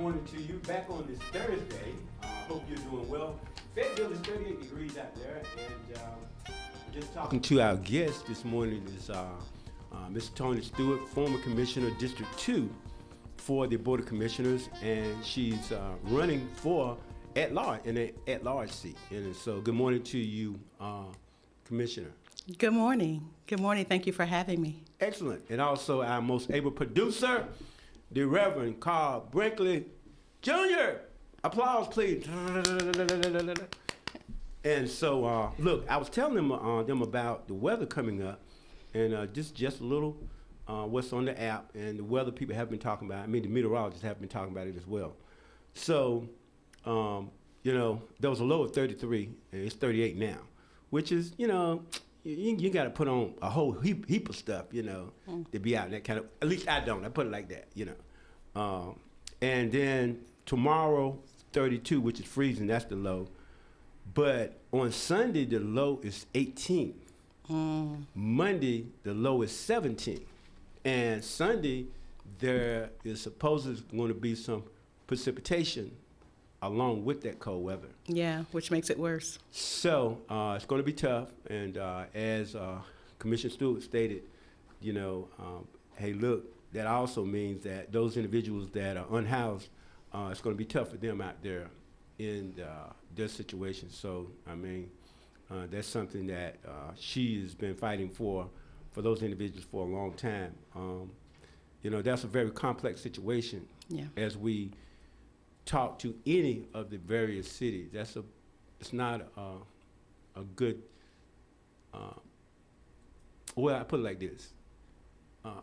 morning to you. Back on this Thursday. Hope you're doing well. Fayetteville is 38 degrees out there, and just talking to our guest this morning is Mr. Tony Stewart, former Commissioner, District 2 for the Board of Commissioners, and she's running for at-large, in an at-large seat. And so good morning to you, Commissioner. Good morning. Good morning. Thank you for having me. Excellent. And also our most able producer, the Reverend Carl Brinkley Jr. Applause, please. And so, look, I was telling them about the weather coming up, and just a little what's on the app, and the weather people have been talking about. I mean, the meteorologists have been talking about it as well. So, you know, there was a low of 33, and it's 38 now, which is, you know, you got to put on a whole heap of stuff, you know, to be out in that kind of, at least I don't. I put it like that, you know. And then tomorrow, 32, which is freezing, that's the low. But on Sunday, the low is 18. Monday, the low is 17. And Sunday, there is supposedly going to be some precipitation along with that cold weather. Yeah, which makes it worse. So it's going to be tough. And as Commissioner Stewart stated, you know, hey, look, that also means that those individuals that are unhoused, it's going to be tough for them out there in their situation. So, I mean, that's something that she has been fighting for those individuals for a long time. You know, that's a very complex situation. Yeah. As we talk to any of the various cities, it's not a good, well, I put it like this.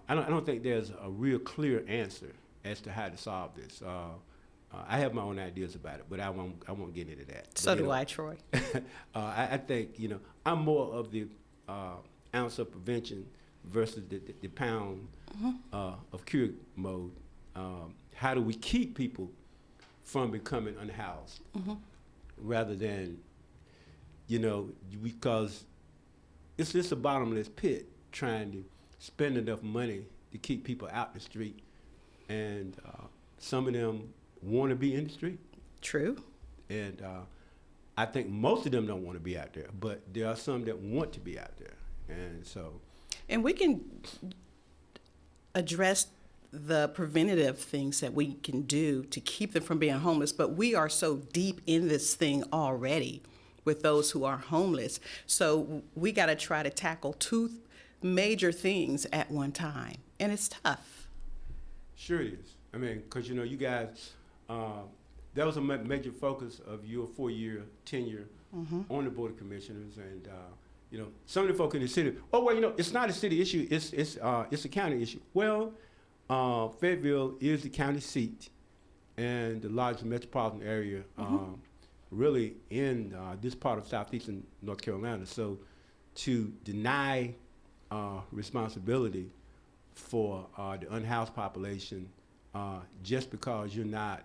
I don't think there's a real clear answer as to how to solve this. I have my own ideas about it, but I won't get into that. So do I, Troy. I think, you know, I'm more of the ounce of prevention versus the pound of cure mode. How do we keep people from becoming unhoused rather than, you know, because it's just a bottomless pit trying to spend enough money to keep people out the street, and some of them want to be in the street. True. And I think most of them don't want to be out there, but there are some that want to be out there, and so. And we can address the preventative things that we can do to keep them from being homeless, but we are so deep in this thing already with those who are homeless. So we got to try to tackle two major things at one time, and it's tough. Sure it is. I mean, because, you know, you guys, that was a major focus of your 4-year tenure on the Board of Commissioners, and you know, some of the folk in the city, oh, well, you know, it's not a city issue, it's a county issue. Well, Fayetteville is the county seat and the largest metropolitan area really in this part of southeastern North Carolina. So to deny responsibility for the unhoused population just because you're not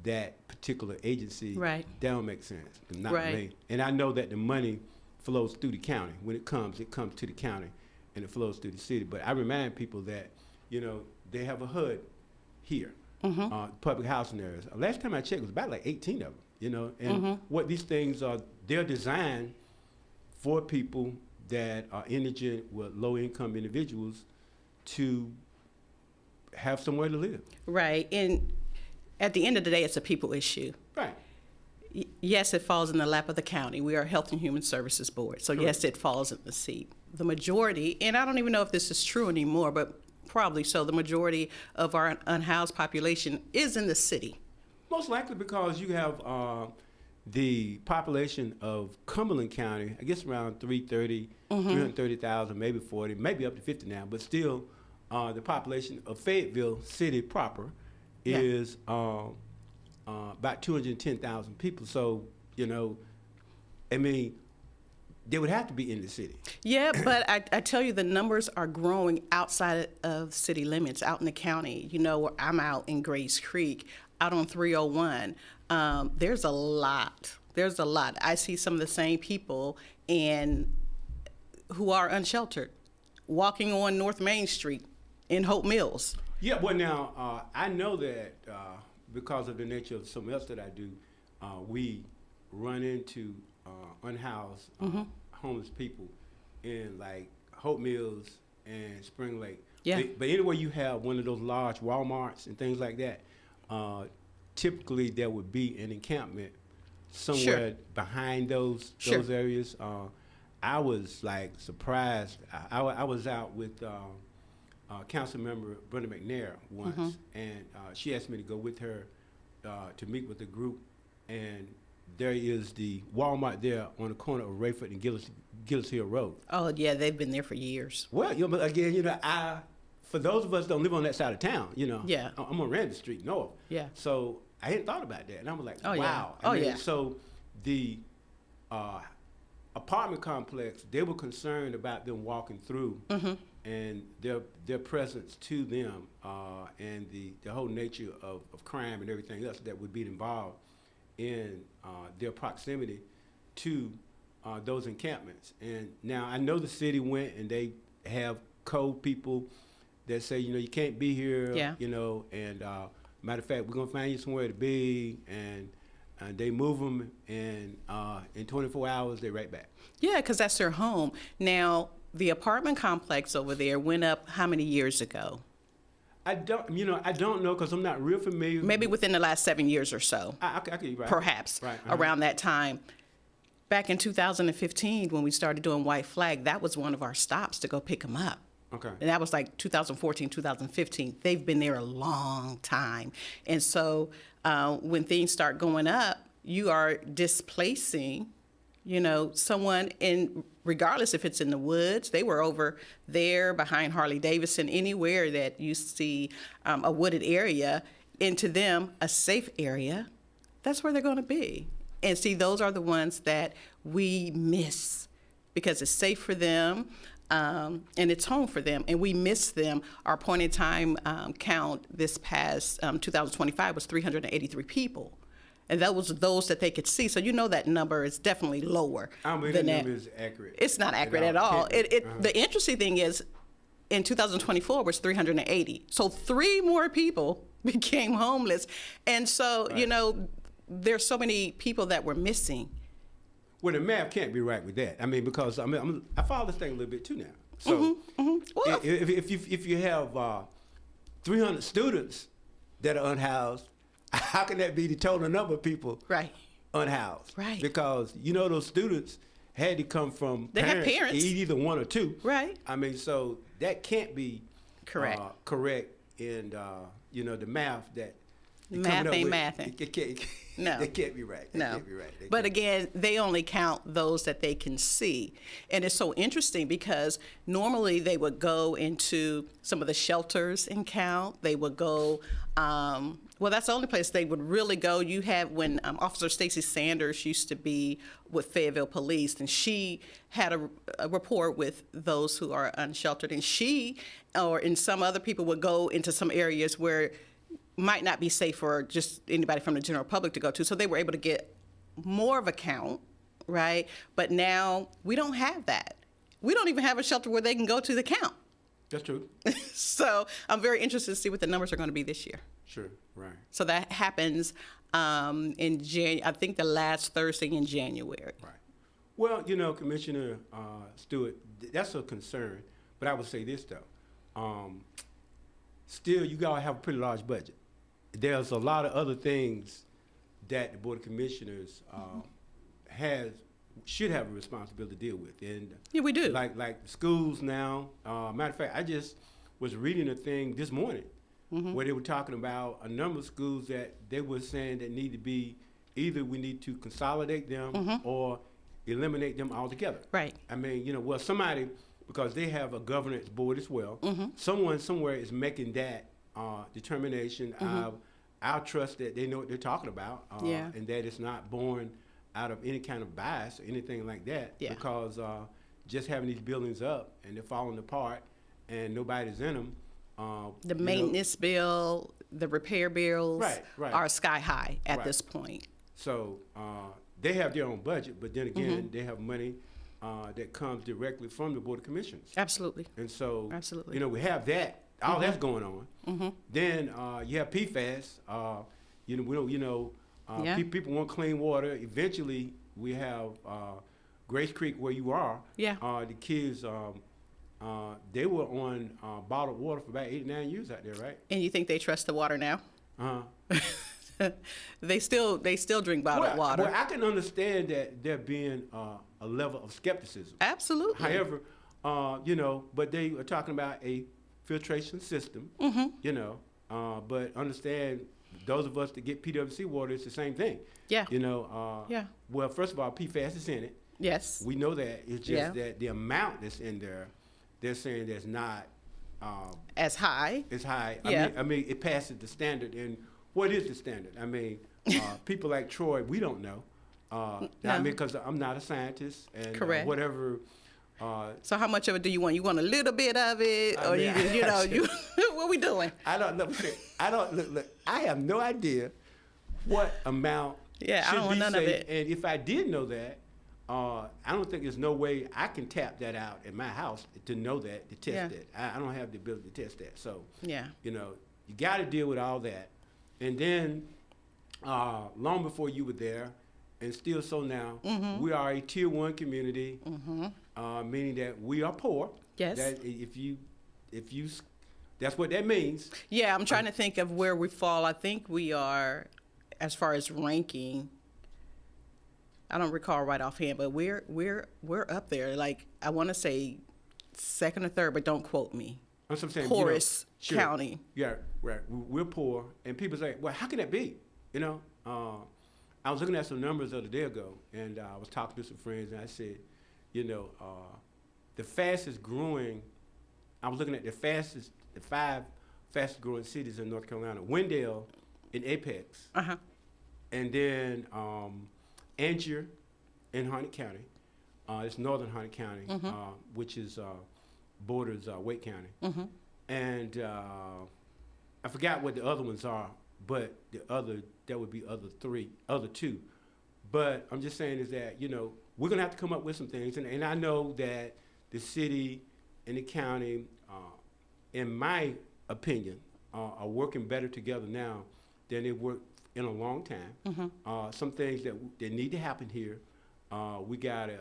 that particular agency, right, that don't make sense. Not right. Me. And I know that the money flows through the county. When it comes to the county, and it flows through the city. But I remind people that, you know, they have a HUD here, public housing areas. Last time I checked, it was about like 18 of them, you know. And what these things are, they're designed for people that are indigent with low-income individuals to have somewhere to live. Right, and at the end of the day, it's a people issue. Right. Yes, it falls in the lap of the county. We are Health and Human Services Board, so yes, it falls in the seat. The majority, and I don't even know if this is true anymore, but probably so, the majority of our unhoused population is in the city. Most likely because you have the population of Cumberland County, I guess around 330,000, maybe 40, maybe up to 50 now, but still the population of Fayetteville City proper is about 210,000 people. So, you know, I mean, they would have to be in the city. Yeah, but I tell you, the numbers are growing outside of city limits, out in the county. You know, I'm out in Grays Creek, out on 301. There's a lot. I see some of the same people who are unsheltered, walking on North Main Street in Hope Mills. Yeah, well, now, I know that because of the nature of something else that I do, we run into unhoused homeless people in like Hope Mills and Spring Lake. Yeah. But anywhere you have one of those large Walmarts and things like that, typically there would be an encampment somewhere behind those areas. I was like surprised. I was out with Council Member Brenda McNair once, and she asked me to go with her to meet with the group. And there is the Walmart there on the corner of Rayford and Gillis Hill Road. Oh yeah, they've been there for years. Well, but again, for those of us that don't live on that side of town, Yeah. I'm on Randall Street North. Yeah. So I hadn't thought about that, and I was like, Oh, yeah. wow. Oh, yeah. So the apartment complex, they were concerned about them walking through and their presence to them and the whole nature of crime and everything else that would be involved in their proximity to those encampments. And now I know the city went and they have code people that say, you can't be here, Yeah. and matter of fact, we're going to find you somewhere to be, and they move them, and in 24 hours, they're right back. Yeah, because that's their home. Now, the apartment complex over there went up how many years ago? I don't know because I'm not real familiar. Maybe within the last 7 years or so. I could be right. Perhaps Right. around that time. Back in 2015, when we started doing White Flag, that was one of our stops to go pick them up. Okay. And that was like 2014, 2015. They've been there a long time. And so when things start going up, you are displacing, someone in, regardless if it's in the woods, they were over there behind Harley Davidson, anywhere that you see a wooded area, into them, a safe area, that's where they're going to be. And see, those are the ones that we miss because it's safe for them. And it's home for them, and we miss them. Our point in time count this past 2025 was 383 people, and that was those that they could see. So that number is definitely lower. That number is accurate. It's not accurate at all. The interesting thing is, in 2024 was 380. So 3 more people became homeless, and so there's so many people that we're missing. Well, the math can't be right with that. Because I follow this thing a little bit too now. So Well, if you have 300 students that are unhoused, how can that be the total number of people right. unhoused? Right. Because those students had to come from Have parents. either one or two. Right. So that can't be Correct. Correct in the math that. Math ain't mathing. No. That can't be right. No. Can't be right. But again, they only count those that they can see. And it's so interesting because normally they would go into some of the shelters and count. They would go, that's the only place they would really go. You had when Officer Stacey Sanders used to be with Fayetteville Police, and she had a rapport with those who are unsheltered. And she, and some other people would go into some areas where might not be safe for just anybody from the general public to go to. So they were able to get more of a count, right? But now we don't have that. We don't even have a shelter where they can go to the count. That's true. So I'm very interested to see what the numbers are going to be this year. Sure, right. So that happens in January, I think the last Thursday in January. Right. Well, Commissioner Stewart, that's a concern. But I would say this, though. Still, you got to have a pretty large budget. There's a lot of other things that the Board of Commissioners should have a responsibility to deal with. And Yeah, we do. Like schools now. Matter of fact, I just was reading a thing this morning where they were talking about a number of schools that they were saying that need to be, either we need to consolidate them or eliminate them altogether. Right. Somebody, because they have a governance board as well, someone somewhere is making that determination. I'll trust that they know what they're talking about, and that it's not born out of any kind of bias or anything like that. Yeah. Because just having these buildings up and they're falling apart and nobody's in them. The maintenance bill, the repair bills Right. are sky high at Right. this point. So they have their own budget, but then again, they have money that comes directly from the Board of Commissioners. Absolutely. And so, Absolutely. we have that all that's going on. Then you have PFAS. You know, we don't. You know, Yeah. people want clean water. Eventually, we have Grace Creek where you are. Yeah. The kids, they were on bottled water for about 8 or 9 years out there, right? And you think they trust the water now? Uh-huh. They still drink bottled water. Well, I can understand that there being a level of skepticism. Absolutely. However, you know, but they are talking about a filtration system, you know, but understand those of us that get PWC water, it's the same thing. Yeah. You know, Yeah. well, first of all, PFAS is in it. Yes. We know that. It's just Yeah. that the amount that's in there, they're saying that's not As high. it's high. Yeah. I mean, it passes the standard. And what is the standard? I mean, people like Troy, we don't know. I No. mean, because I'm not a scientist and Correct. whatever. So how much of it do you want? You want a little bit of it, I or mean, you know, you what we doing? I don't know. Look. I have no idea what amount Yeah, I should don't want be none of safe. it. And if I did know that, I don't think there's no way I can tap that out at my house to know that, to test Yeah. that. I don't have the ability to test that. So, Yeah. you know, you got to deal with all that. And then, long before you were there, and still so now, we are a tier 1 community, meaning that we are poor. Yes. That that's what that means. Yeah, I'm trying to think of where we fall. I think we are, as far as ranking, I don't recall right offhand, but we're up there. Like, I want to say second or third, but don't quote me. That's what I'm saying. Poorest you know, sure. county. Yeah, right. We're poor, and people say, "Well, how can that be?" You know, I was looking at some numbers the other day ago, and I was talking to some friends, and I said, you know, the fastest growing. I was looking at the 5 fastest growing cities in North Carolina: Wendell, in Apex, and then Angier in Harnett County. It's northern Harnett County, which is borders Wake County. And I forgot what the other ones are, but that would be other two. But I'm just saying is that, you know, we're going to have to come up with some things. And I know that the city and the county, in my opinion, are working better together now than they worked in a long time. Some things that need to happen here. We got a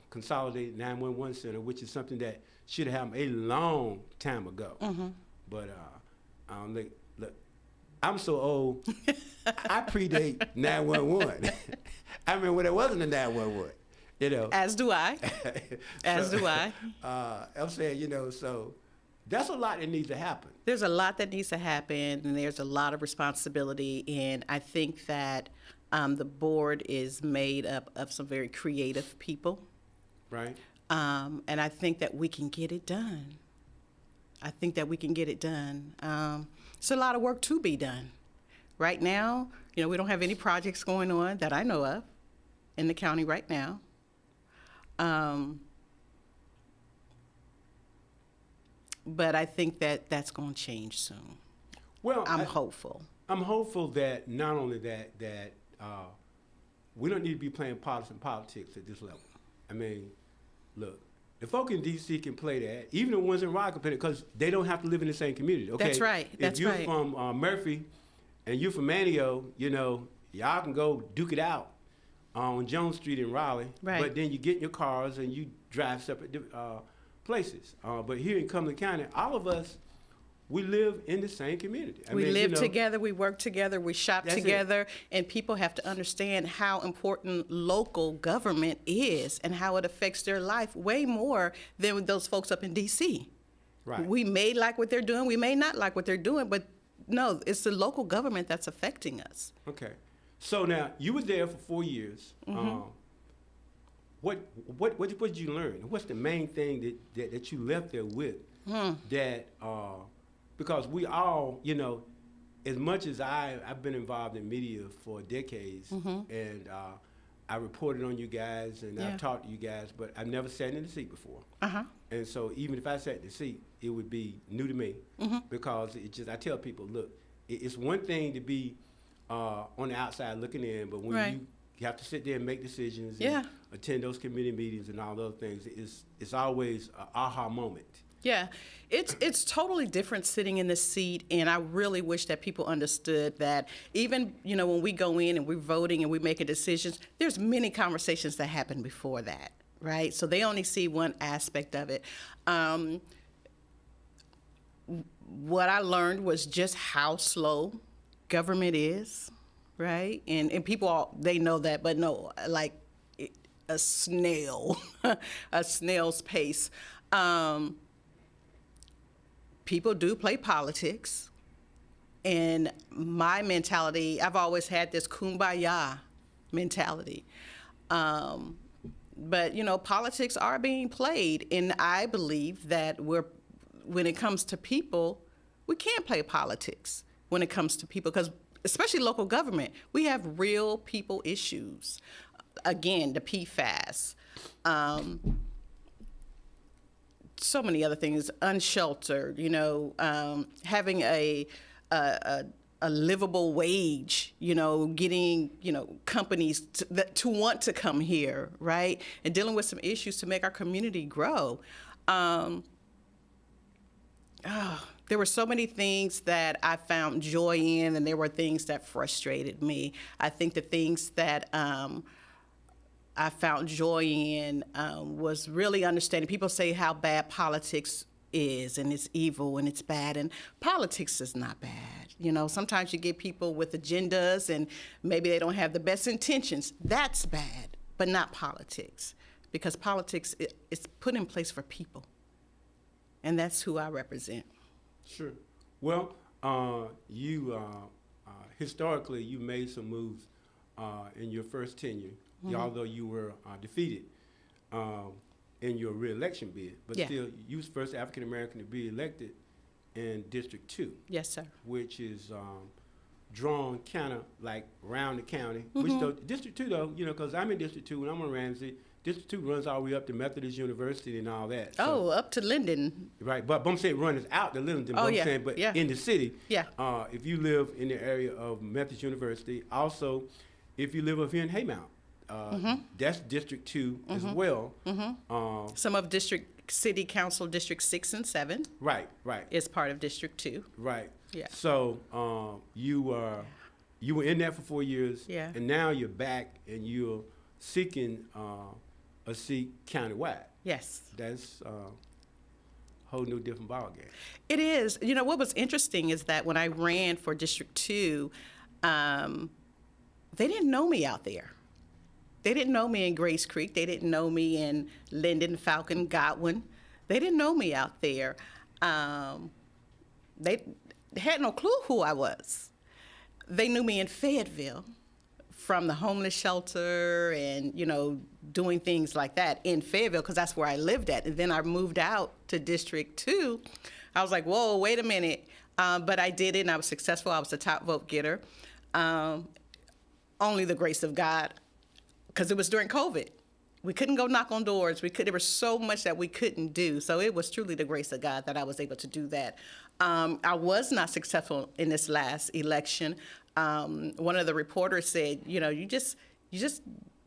consolidated 911 center, which is something that should have happened a long time ago. But look, I'm so old. I predate 911. I mean, when there wasn't a 911, you know. As do I. As do I. I'm saying, you know, so that's a lot that needs to happen. There's a lot that needs to happen, and there's a lot of responsibility. And I think that the board is made up of some very creative people. Right. And I think that we can get it done. It's a lot of work to be done. Right now, you know, we don't have any projects going on that I know of in the county right now. But I think that that's going to change soon. Well, I'm hopeful. I'm hopeful that not only that we don't need to be playing partisan politics at this level. I mean, look, the folk in D.C. can play that, even the ones in Rockland, because they don't have to live in the same community. Okay? That's right. That's if you're right. from Murphy and you're from Manio, you know, y'all can go duke it out on Jones Street in Raleigh. Right. But then you get in your cars and you drive separate places. But here in Cumberland County, all of us, we live in the same community. We live together, we work together, we shop That's together, and people have to understand how important local government is and how it affects their life way more than with those folks up in D.C. Right. We may like what they're doing, we may not like what they're doing, but no, it's the local government that's affecting us. Okay. So now, you were there for 4 years. What did you learn? What's the main thing that you left there with that, because we all, you know, as much as I've been involved in media for decades, and I reported on you guys, and I've talked to you guys, but I've never sat in the seat before. And so even if I sat in the seat, it would be new to me, because I tell people, look, it's one thing to be on the outside looking in, but when you have to sit there and make decisions and attend those committee meetings and all those things, it's always an aha moment. Yeah, it's totally different sitting in this seat, and I really wish that people understood that even, when we go in and we're voting and we're making decisions, there's many conversations that happen before that, right? So they only see one aspect of it. What I learned was just how slow government is, right? And people, they know that, but no, like a snail, a snail's pace. People do play politics, and my mentality, I've always had this kumbaya mentality. But politics are being played, and I believe that when it comes to people, we can't play politics when it comes to people, because especially local government, we have real people issues. Again, the PFAS. So many other things, unsheltered, having a livable wage, getting, companies to want to come here, right? And dealing with some issues to make our community grow. There were so many things that I found joy in, and there were things that frustrated me. I think the things that I found joy in was really understanding. People say how bad politics is, and it's evil and it's bad, and politics is not bad. Sometimes you get people with agendas, and maybe they don't have the best intentions. That's bad, but not politics, because politics is put in place for people, and that's who I represent. Sure. Well, you historically you made some moves in your first tenure. Although you were defeated in your re-election bid, but still, you was first African American to be elected in District 2. Yes, sir. Which is drawn kind of like around the county. Which though, District 2, though, because I'm in District 2 and I'm on Ramsey. District 2 runs all the way up to Methodist University and all that. So, up to Linden. Right, but I'm saying runs out to Linden. But in the city, if you live in the area of Methodist University, also if you live up here in Haymount, that's District 2 as well. Some of City Council District 6 and 7. Right. Is part of District 2. Right. Yeah. So you were in that for 4 years. Yeah. And now you're back and you're seeking a seat countywide. Yes. That's a whole new different ballgame. It is. What was interesting is that when I ran for District 2, they didn't know me out there. They didn't know me in Grace Creek. They didn't know me in Linden, Falcon, Godwin. They didn't know me out there. They had no clue who I was. They knew me in Fayetteville from the homeless shelter and, doing things like that in Fayetteville, because that's where I lived at. And then I moved out to District 2. I was like, whoa, wait a minute. But I did it, and I was successful. I was the top vote getter. Only the grace of God, because it was during COVID. We couldn't go knock on doors. There was so much that we couldn't do. So it was truly the grace of God that I was able to do that. I was not successful in this last election. One of the reporters said, you just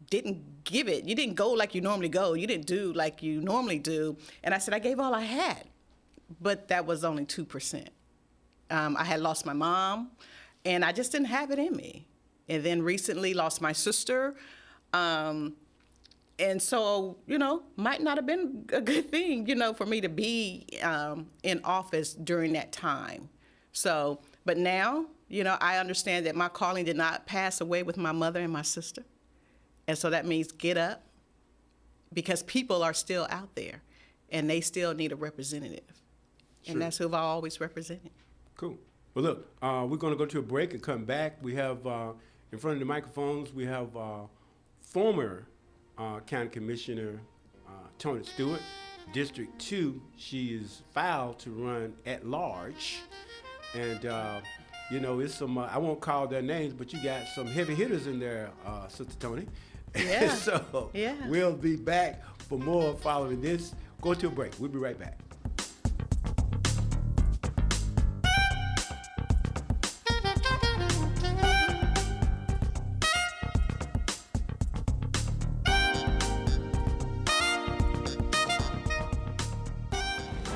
didn't give it. You didn't go like you normally go. You didn't do like you normally do. And I said, I gave all I had. But that was only 2%. I had lost my mom, and I just didn't have it in me. And then recently lost my sister. And so, might not have been a good thing, for me to be in office during that time. So, but now, I understand that my calling did not pass away with my mother and my sister. And so that means get up, because people are still out there, and they still need a representative. Sure. And that's who I've always represented. Cool. Well, look, we're going to go to a break and come back. We have, in front of the microphones, we have former County Commissioner Tony Stewart, District 2. She is filed to run at large. And, it's some, I won't call their names, but you got some heavy hitters in there, Sister Tony. Yeah. So we'll be back for more following this. Go to a break. We'll be right back.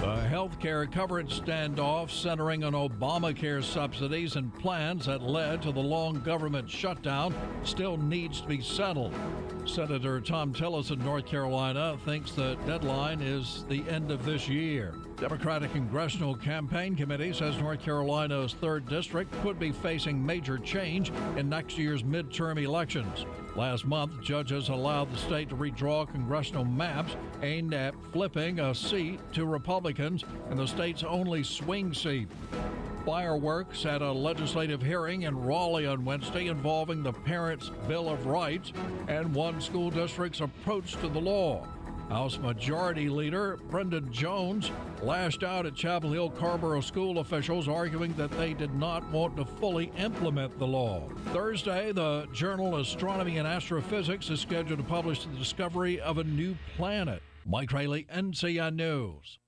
The health care coverage standoff centering on Obamacare subsidies and plans that led to the long government shutdown still needs to be settled. Senator Tom Tillis of North Carolina thinks the deadline is the end of this year. Democratic Congressional Campaign Committee says North Carolina's 3rd District could be facing major change in next year's midterm elections. Last month, judges allowed the state to redraw congressional maps aimed at flipping a seat to Republicans in the state's only swing seat. Fireworks at a legislative hearing in Raleigh on Wednesday involving the Parents' Bill of Rights and one school district's approach to the law. House Majority Leader Brendan Jones lashed out at Chapel Hill Carborough school officials, arguing that they did not want to fully implement the law. Thursday, the journal Astronomy and Astrophysics is scheduled to publish the discovery of a new planet. Mike Rayleigh, NCN News.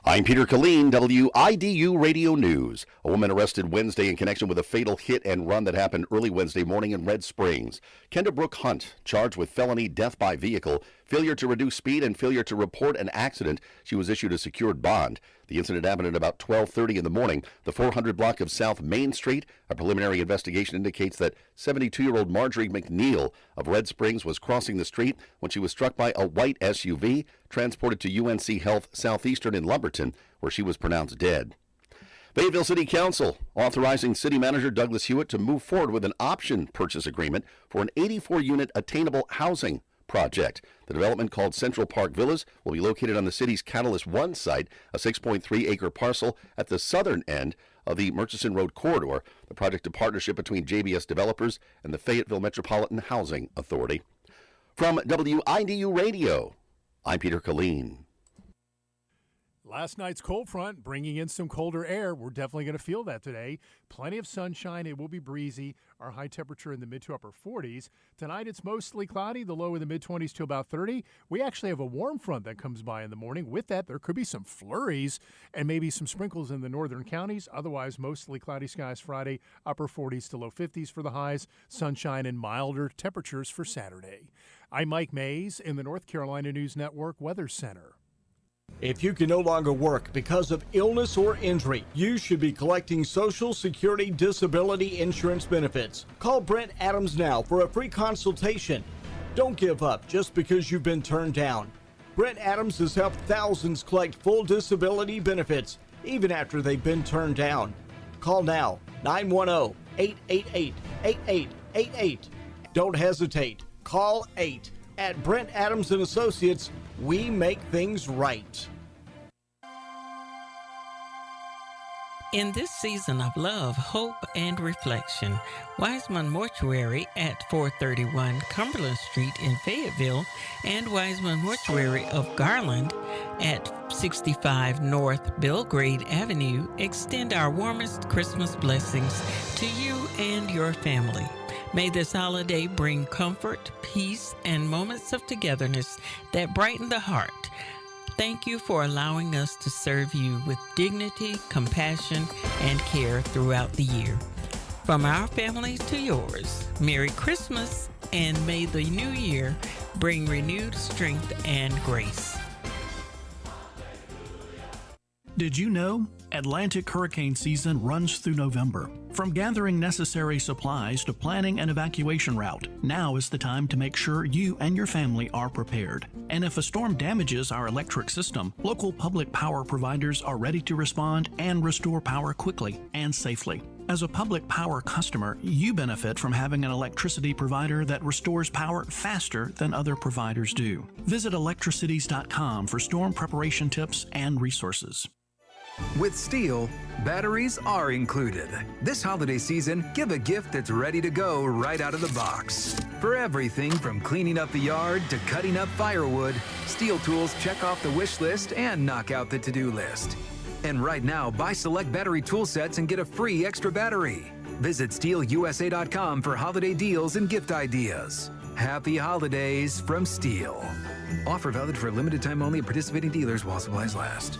I'm Peter Killeen, WIDU Radio News. A woman arrested Wednesday in connection with a fatal hit and run that happened early Wednesday morning in Red Springs. Kenda Brooke Hunt, charged with felony death by vehicle, failure to reduce speed, and failure to report an accident. She was issued a secured bond. The incident happened at about 12:30 in the morning, the 400 block of South Main Street. A preliminary investigation indicates that 72-year-old Marjorie McNeil of Red Springs was crossing the street when she was struck by a white SUV, transported to UNC Health Southeastern in Lumberton, where she was pronounced dead. Fayetteville City Council authorizing City Manager Douglas Hewitt to move forward with an option purchase agreement for an 84-unit attainable housing project. The development, called Central Park Villas, will be located on the city's Catalyst 1 site, a 6.3-acre parcel at the southern end of the Murchison Road corridor. The project, a partnership between JBS Developers and the Fayetteville Metropolitan Housing Authority. From WIDU Radio, I'm Peter Killeen. Last night's cold front bringing in some colder air. We're definitely going to feel that today. Plenty of sunshine. It will be breezy. Our high temperature in the mid to upper 40s. Tonight it's mostly cloudy. The low in the mid 20s to about 30. We actually have a warm front that comes by in the morning. With that, there could be some flurries and maybe some sprinkles in the northern counties. Otherwise, mostly cloudy skies Friday. Upper 40s to low 50s for the highs. Sunshine and milder temperatures for Saturday. I'm Mike Mays in the North Carolina News Network Weather Center. If you can no longer work because of illness or injury, you should be collecting Social Security disability insurance benefits. Call Brent Adams now for a free consultation. Don't give up just because you've been turned down. Brent Adams has helped thousands collect full disability benefits even after they've been turned down. Call now, 910-888-8888. Don't hesitate. Call 8. At Brent Adams & Associates, we make things right. In this season of love, hope, and reflection, Wiseman Mortuary at 431 Cumberland Street in Fayetteville and Wiseman Mortuary of Garland at 65 North Belgrade Avenue extend our warmest Christmas blessings to you and your family. May this holiday bring comfort, peace, and moments of togetherness that brighten the heart. Thank you for allowing us to serve you with dignity, compassion, and care throughout the year. From our family to yours, Merry Christmas, and may the new year bring renewed strength and grace. Did you know? Atlantic hurricane season runs through November. From gathering necessary supplies to planning an evacuation route, now is the time to make sure you and your family are prepared. And if a storm damages our electric system, local public power providers are ready to respond and restore power quickly and safely. As a public power customer, you benefit from having an electricity provider that restores power faster than other providers do. Visit electricities.com for storm preparation tips and resources. With Steel, batteries are included. This holiday season, give a gift that's ready to go right out of the box. For everything from cleaning up the yard to cutting up firewood, Steel tools check off the wish list and knock out the to-do list. And right now, buy select battery tool sets and get a free extra battery. Visit SteelUSA.com for holiday deals and gift ideas. Happy holidays from Steel. Offer valid for a limited time only at participating dealers while supplies last.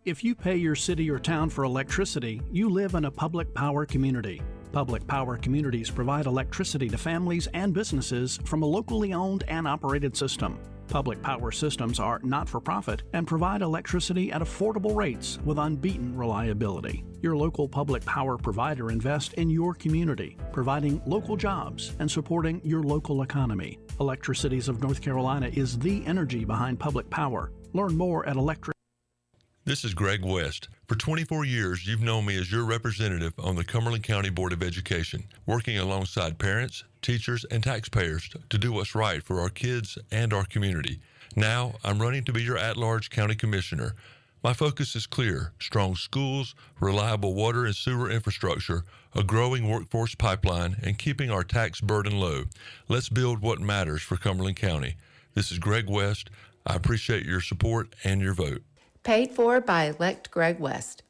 If you pay your city or town for electricity, you live in a public power community. Public power communities provide electricity to families and businesses from a locally owned and operated system. Public power systems are not for profit and provide electricity at affordable rates with unbeaten reliability. Your local public power provider invests in your community, providing local jobs and supporting your local economy. Electricities of North Carolina is the energy behind public power. Learn more at electric. This is Greg West. For 24 years, you've known me as your representative on the Cumberland County Board of Education, working alongside parents, teachers, and taxpayers to do what's right for our kids and our community. Now, I'm running to be your at-large county commissioner. My focus is clear: strong schools, reliable water and sewer infrastructure, a growing workforce pipeline, and keeping our tax burden low. Let's build what matters for Cumberland County. This is Greg West. I appreciate your support and your vote. Paid for by Elect Greg West.